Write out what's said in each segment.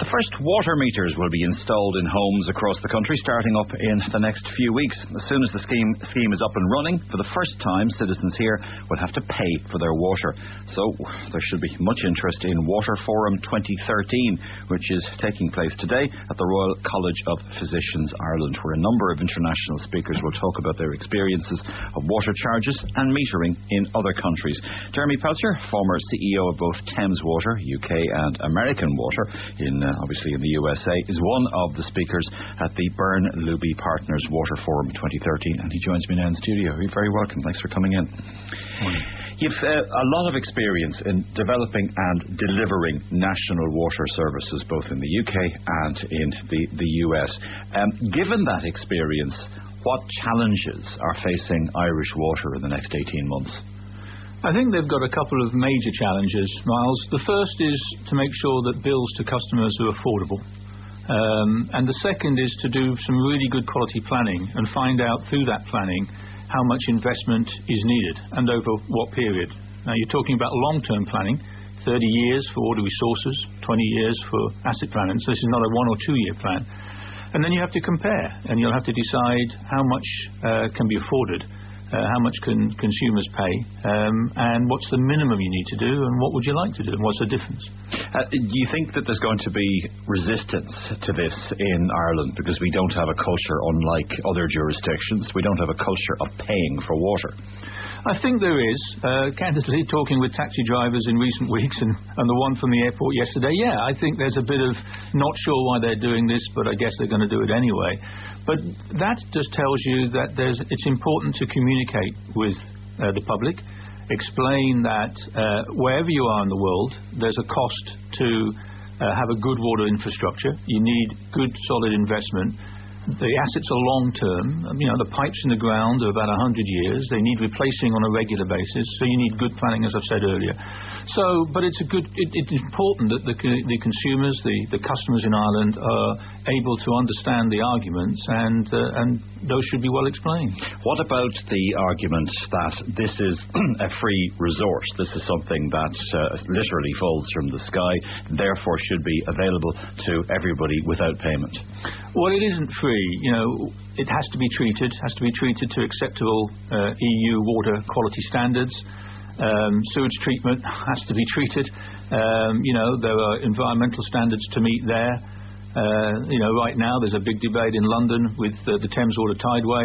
The first water meters will be installed in homes across the country starting up in the next few weeks. As soon as the scheme is up and running, for the first time, citizens here will have to pay for their water. So there should be much interest in Water Forum 2013, which is taking place today at the Royal College of Physicians Ireland, where a number of international speakers will talk about their experiences of water charges and metering in other countries. Jeremy Pelczer, former CEO of both Thames Water, UK, and American Water, obviously in the USA, is one of the speakers at the Byrne Luby Partners Water Forum 2013, and he joins me now in the studio. You're very welcome. Thanks for coming in. Morning. You've a lot of experience in developing and delivering national water services, both in the UK and in the US. Given that experience, what challenges are facing Irish water in the next 18 months? I think they've got a couple of major challenges, Miles. The first is to make sure that bills to customers are affordable. And the second is to do some really good quality planning and find out through that planning how much investment is needed and over what period. Now, you're talking about long-term planning, 30 years for water resources, 20 years for asset planning. So this is not a 1 or 2 year plan. And then you have to compare, and you'll have to decide how much can be afforded. How much can consumers pay, and what's the minimum you need to do, and what would you like to do, and what's the difference? Do you think that there's going to be resistance to this in Ireland because we don't have a culture unlike other jurisdictions? We don't have a culture of paying for water. I think there is. Candidly, talking with taxi drivers in recent weeks and the one from the airport yesterday, I think there's a bit of not sure why they're doing this, but I guess they're going to do it anyway. But that just tells you that it's important to communicate with the public, explain that wherever you are in the world, there's a cost to have a good water infrastructure. You need good, solid investment. The assets are long-term. The pipes in the ground are about 100 years. They need replacing on a regular basis, so you need good planning, as I've said earlier. But it's important that the consumers, the customers in Ireland are able to understand the arguments, and those should be well explained. What about the argument that this is a free resource? This is something that literally falls from the sky, therefore should be available to everybody without payment? Well, it isn't free. It has to be treated to acceptable EU water quality standards. Sewage treatment has to be treated. There are environmental standards to meet there. Right now there's a big debate in London with the Thames Water Tideway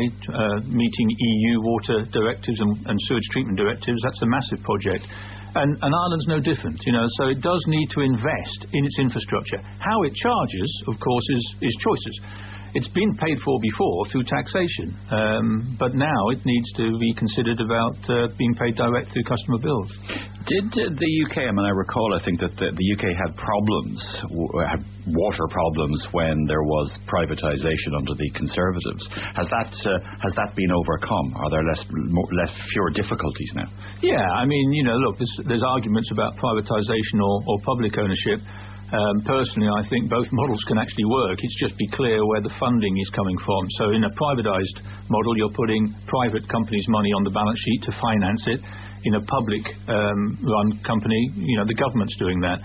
meeting EU water directives and sewage treatment directives. That's a massive project. And Ireland's no different, so it does need to invest in its infrastructure. How it charges, of course, is choices. It's been paid for before through taxation, but now it needs to be considered about being paid direct through customer bills. Did the UK, I recall, I think that the UK had water problems when there was privatisation under the Conservatives. Has that been overcome? Are there fewer difficulties now? Yeah, look, there's arguments about privatisation or public ownership. Personally, I think both models can actually work. It's just be clear where the funding is coming from. So in a privatised model, you're putting private companies' money on the balance sheet to finance it. In a public run company, the government's doing that.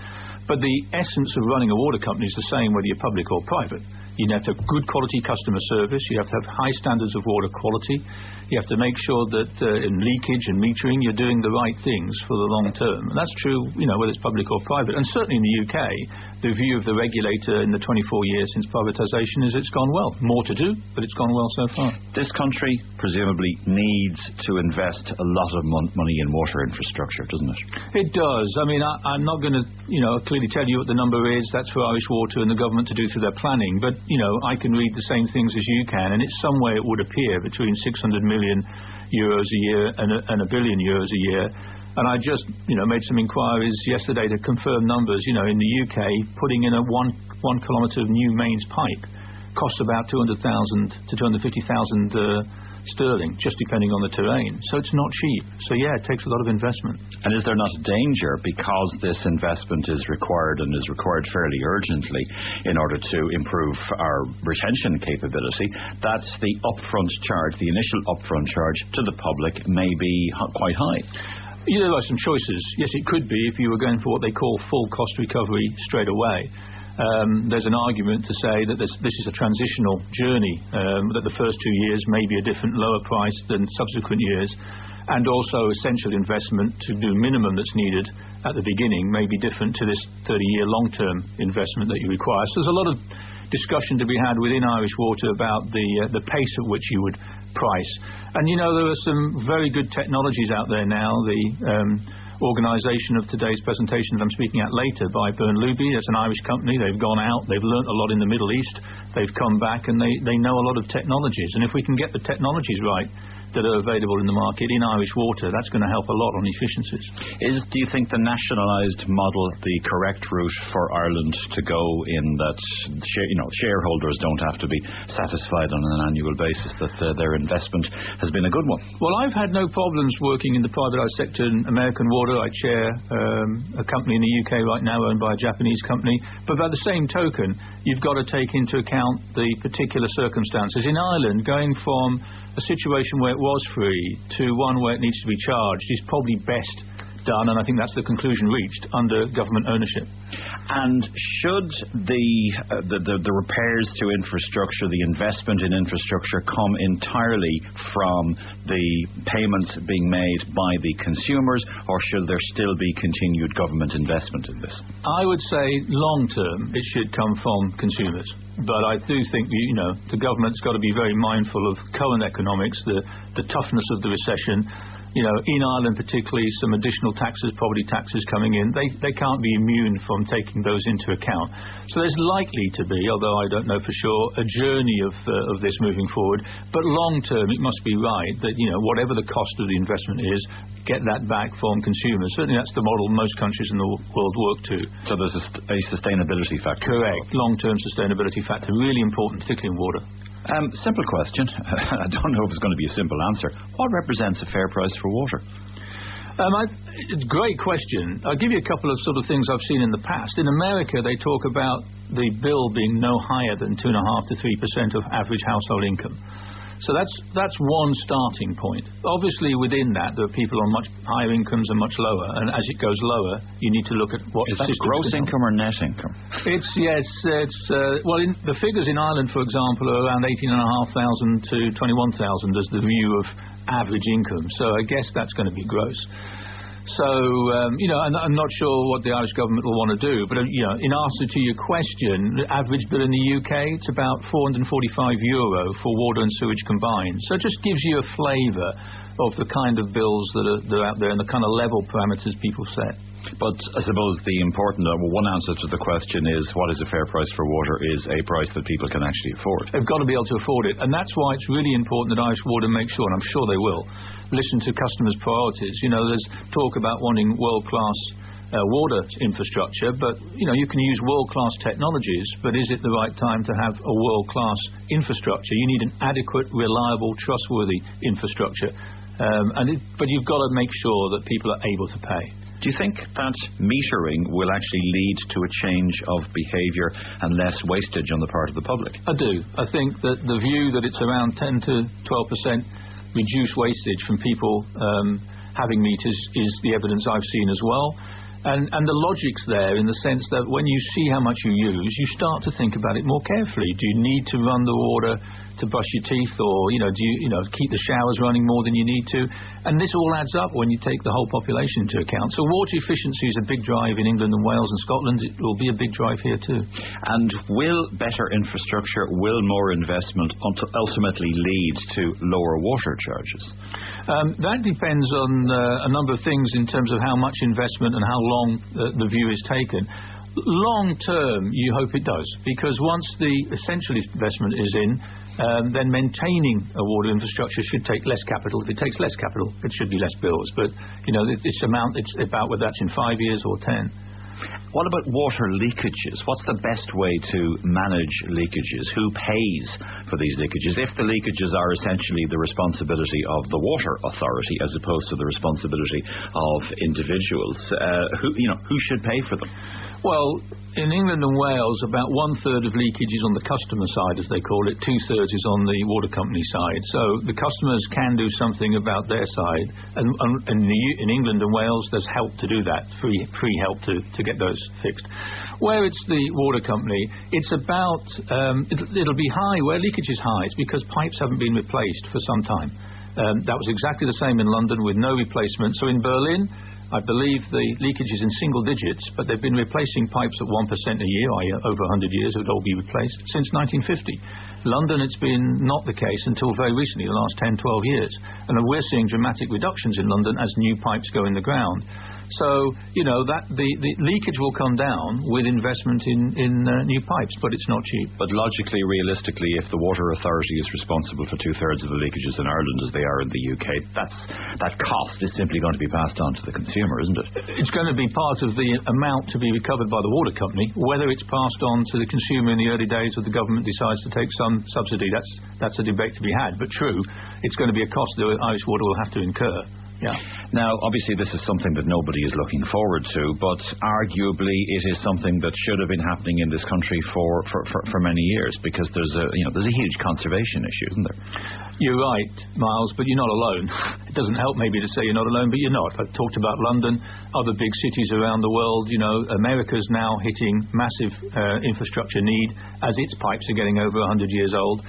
But the essence of running a water company is the same whether you're public or private. You have to have good quality customer service. You have to have high standards of water quality. You have to make sure that in leakage and metering, you're doing the right things for the long term. And that's true, whether it's public or private. And certainly in the UK, the view of the regulator in the 24 years since privatisation is it's gone well. More to do, but it's gone well so far. This country presumably needs to invest a lot of money in water infrastructure, doesn't it? It does. I'm not going to, clearly tell you what the number is. That's for Irish Water and the government to do through their planning. But, I can read the same things as you can, and it's somewhere it would appear between 600 million euros a year and €1 billion a year. And I just, made some inquiries yesterday to confirm numbers. In the UK, putting in a one kilometre of new mains pipe costs about 200,000 to 250,000 sterling, just depending on the terrain. So it's not cheap. So it takes a lot of investment. And is there not a danger, because this investment is required and is required fairly urgently in order to improve our retention capability, that the upfront charge, the initial upfront charge to the public may be quite high? There are some choices. Yes, it could be if you were going for what they call full cost recovery straight away. there's an argument to say that this is a transitional journey, that the first 2 years may be a different lower price than subsequent years, and also essential investment to do minimum that's needed at the beginning may be different to this 30-year long-term investment that you require. So there's a lot of discussion to be had within Irish Water about the pace at which you would price. And there are some very good technologies out there now. The organisation of today's presentation that I'm speaking at later by Bernluby, that's an Irish company. They've gone out, they've learnt a lot in the Middle East, they've come back and they know a lot of technologies. And if we can get the technologies right that are available in the market in Irish Water, that's going to help a lot on efficiencies. Do you think the nationalised model the correct route for Ireland to go, in that shareholders don't have to be satisfied on an annual basis that their investment has been a good one? Well, I've had no problems working in the privatised sector in American Water. I chair a company in the UK right now owned by a Japanese company. But by the same token, you've got to take into account the particular circumstances. In Ireland, going from a situation where it was free to one where it needs to be charged is probably best done, and I think that's the conclusion reached, under government ownership. And should the repairs to infrastructure, the investment in infrastructure, come entirely from the payments being made by the consumers, or should there still be continued government investment in this? I would say long term it should come from consumers. But I do think, the government's got to be very mindful of current economics, the toughness of the recession. In Ireland particularly, some additional taxes, property taxes coming in. They can't be immune from taking those into account. So there's likely to be, although I don't know for sure, a journey of this moving forward. But long term, it must be right that, whatever the cost of the investment is, get that back from consumers. Certainly that's the model most countries in the world work to. So there's a sustainability factor. Correct. Long-term sustainability factor, really important, particularly in water. Simple question. I don't know if it's going to be a simple answer. What represents a fair price for water? Great question. I'll give you a couple of sort of things I've seen in the past. In America, they talk about the bill being no higher than 2.5% to 3% of average household income. So that's one starting point. Obviously, within that, there are people on much higher incomes and much lower. And as it goes lower, you need to look at what is that gross income or net income? Well, the figures in Ireland, for example, are around 18,500 to 21,000 as the view of average income. So I guess that's going to be gross. So, and I'm not sure what the Irish government will want to do, but, in answer to your question, the average bill in the UK, it's about €445 for water and sewage combined. So it just gives you a flavour of the kind of bills that are out there and the kind of level parameters people set. But I suppose the important one answer to the question is, what is a fair price for water, is a price that people can actually afford. They've got to be able to afford it, and that's why it's really important that Irish Water make sure, and I'm sure they will, listen to customers' priorities. There's talk about wanting world-class water infrastructure, but, you can use world-class technologies, but is it the right time to have a world-class infrastructure? You need an adequate, reliable, trustworthy infrastructure, but you've got to make sure that people are able to pay. Do you think that metering will actually lead to a change of behaviour and less wastage on the part of the public? I do. I think that the view that it's around 10 to 12% reduced wastage from people having meters is the evidence I've seen as well. And the logic's there in the sense that when you see how much you use, you start to think about it more carefully. Do you need to run the water to brush your teeth, or do you keep the showers running more than you need to? And this all adds up when you take the whole population into account. So water efficiency is a big drive in England and Wales and Scotland. It will be a big drive here too. And will better infrastructure, will more investment ultimately lead to lower water charges? That depends on a number of things in terms of how much investment and how long the view is taken. Long term, you hope it does, because once the essential investment is in, then maintaining a water infrastructure should take less capital. If it takes less capital, it should be less bills. But, it's about whether that's in 5 years or 10. What about water leakages? What's the best way to manage leakages? Who pays for these leakages? If the leakages are essentially the responsibility of the water authority as opposed to the responsibility of individuals, who should pay for them? Well, in England and Wales, about 1/3 of leakage is on the customer side, as they call it. 2/3 is on the water company side. So the customers can do something about their side. And in England and Wales, there's help to do that, free help to get those fixed. Where it's the water company, it's about, it'll be high. Where leakage is high, it's because pipes haven't been replaced for some time. That was exactly the same in London with no replacement. So in Berlin, I believe the leakage is in single digits, but they've been replacing pipes at 1% a year, i.e. over 100 years it would all be replaced, since 1950. London, it's been not the case until very recently, the last 10, 12 years. And we're seeing dramatic reductions in London as new pipes go in the ground. So, that the leakage will come down with investment in new pipes, but it's not cheap. But logically, realistically, if the Water Authority is responsible for 2/3 of the leakages in Ireland as they are in the UK, that cost is simply going to be passed on to the consumer, isn't it? It's going to be part of the amount to be recovered by the water company. Whether it's passed on to the consumer in the early days or the government decides to take some subsidy, that's a debate to be had. But true, it's going to be a cost that Irish Water will have to incur. Yeah. Now, obviously, this is something that nobody is looking forward to, but arguably it is something that should have been happening in this country for many years, because there's a huge conservation issue, isn't there? You're right, Miles, but you're not alone. It doesn't help maybe to say you're not alone, but you're not. I've talked about London, other big cities around the world. America's now hitting massive infrastructure need as its pipes are getting over 100 years old.